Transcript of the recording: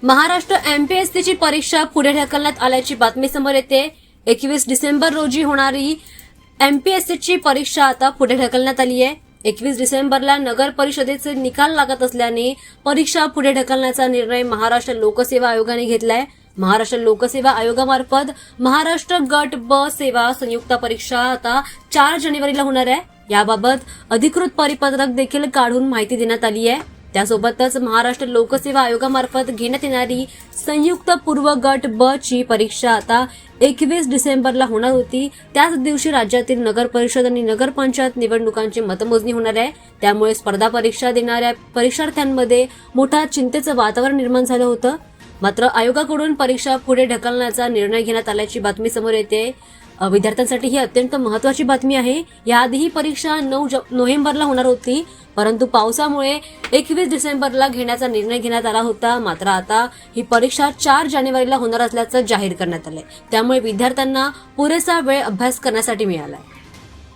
महाराष्ट्र एमपीएससीची परीक्षा पुढे ढकलण्यात आल्याची बातमी समोर येते। 21 डिसेंबर रोजी होणारी एमपीएससीची परीक्षा आता पुढे ढकलण्यात आली आहे। 21 डिसेंबरला नगर परिषदेचे निकाल लागत असल्याने परीक्षा पुढे ढकलण्याचा निर्णय महाराष्ट्र लोकसेवा आयोगाने घेतलाय। महाराष्ट्र लोकसेवा आयोगामार्फत महाराष्ट्र गट ब सेवा संयुक्त परीक्षा आता 4 जानेवारीला होणार आहे। याबाबत अधिकृत परिपत्रक देखील काढून माहिती देण्यात आली आहे। त्यासोबतच महाराष्ट्र लोकसेवा आयोगामार्फत घेण्यात येणारी संयुक्त पूर्व गट ब ची परीक्षा आता 21 डिसेंबरला होणार होती। त्याच दिवशी राज्यातील नगर परिषद आणि नगरपंचायत निवडणुकांची मतमोजणी होणार आहे। त्यामुळे स्पर्धा परीक्षा देणाऱ्या परीक्षार्थ्यांमध्ये मोठा चिंतेचं वातावरण निर्माण झालं होतं। मात्र आयोगाकडून परीक्षा पुढे ढकलण्याचा निर्णय घेण्यात आल्याची बातमी समोर येते। विद्यार्थ्यांसाठी ही अत्यंत महत्त्वाची बातमी आहे। याआधी ही परीक्षा 9 नोव्हेंबरला होणार होती, परंतु पावसामुळे 21 डिसेंबरला घेण्याचा निर्णय घेण्यात आला होता। मात्र आता ही परीक्षा 4 जानेवारीला होणार असल्याचं जाहीर करण्यात आलंय। त्यामुळे विद्यार्थ्यांना पुरेसा वेळ अभ्यास करण्यासाठी मिळालाय।